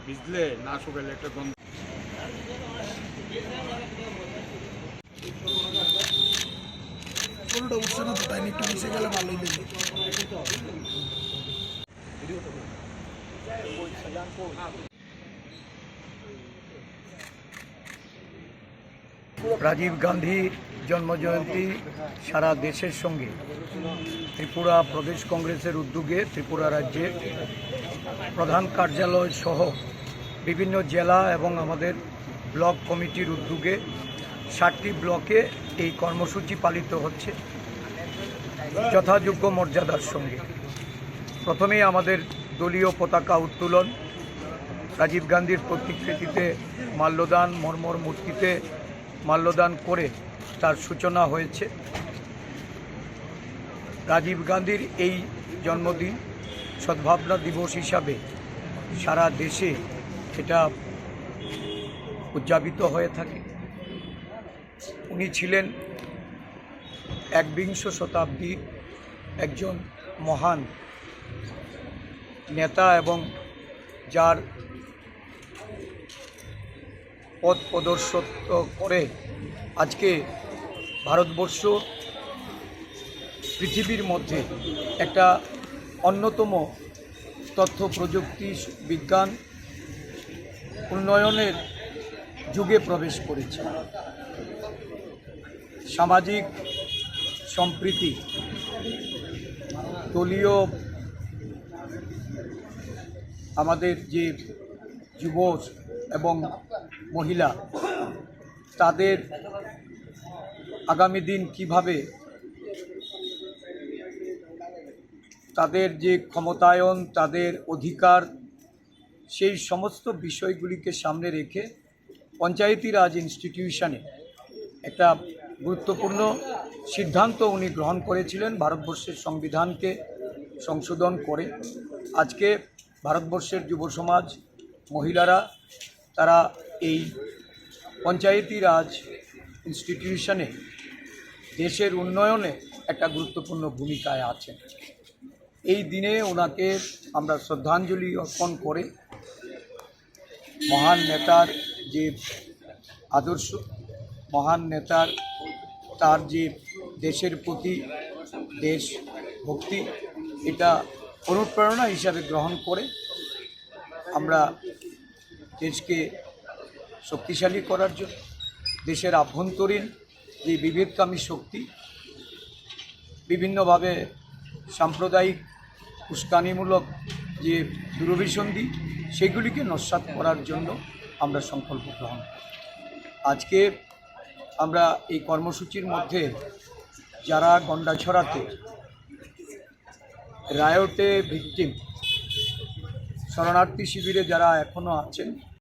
ভিজলে না শুকালে একটা গন্ধ। কোনোটা উঠছে না তো, তাই একটু মিশে গেলে ভালোই দেবে। রাজীব গান্ধীর জন্মজয়ন্তী সারা দেশের সঙ্গে ত্রিপুরা প্রদেশ কংগ্রেসের উদ্যোগে ত্রিপুরা রাজ্যের প্রধান কার্যালয় সহ বিভিন্ন জেলা এবং আমাদের ব্লক কমিটির উদ্যোগে 7টি ব্লকে এই কর্মসূচি পালিত হচ্ছে যথাযোগ্য মর্যাদার সঙ্গে। প্রথমেই আমাদের দলীয় পতাকা উত্তোলন, রাজীব গান্ধীর প্রতিকৃতিতে মাল্যদান, মর্মর মূর্তিতে মাল্যদান করে তার সূচনা হয়েছে। রাজীব গান্ধীর এই জন্মদিন সদ্ভাবনা দিবস হিসাবে সারা দেশে এটা উদযাপিত হয়ে থাকে। উনি ছিলেন একবিংশ শতাব্দীর একজন মহান নেতা এবং যার পথ প্রদর্শিত করে আজকে ভারতবর্ষ পৃথিবীর মধ্যে একটা অন্যতম তথ্য প্রযুক্তি বিজ্ঞান উন্নয়নের যুগে প্রবেশ করেছে। সামাজিক সম্প্রীতি, দলীয় আমাদের যে যুব এবং মহিলা তাদের আগামী দিন কিভাবে তাদের যে ক্ষমতায়ন, তাদের অধিকার, সেই সমস্ত বিষয়গুলিকে সামনে রেখে পঞ্চায়েতি রাজ ইনস্টিটিউশনে একটা গুরুত্বপূর্ণ সিদ্ধান্ত উনি গ্রহণ করেছিলেন ভারতবর্ষের সংবিধানকে সংশোধন করে। আজকে ভারতবর্ষের যুব সমাজ, মহিলারা তারা এই পঞ্চায়েতি রাজ ইনস্টিটিউশনে দেশের উন্নয়নে একটা গুরুত্বপূর্ণ ভূমিকায় আছেন। এই দিনে ওনাকে আমরা শ্রদ্ধাঞ্জলি অর্পণ করে মহান নেতার যে আদর্শ, মহান নেতার তার যে দেশের প্রতি দেশভক্তি, এটা অনুপ্রেরণা হিসাবে গ্রহণ করে আমরা দেশকে শক্তিশালী করার জন্য দেশের আভ্যন্তরীণ যে বিভেদকামী শক্তি, বিভিন্নভাবে সাম্প্রদায়িক উস্কানিমূলক যে দুরভিসন্ধি, সেগুলিকে নস্যাৎ করার জন্য আমরা সংকল্প গ্রহণ করি। আজকে আমরা এই কর্মসূচির মধ্যে যারা গন্ডাছড়াতে রায়টে ভিকটিম, শরণার্থী শিবিরে যারা এখনও আছেন,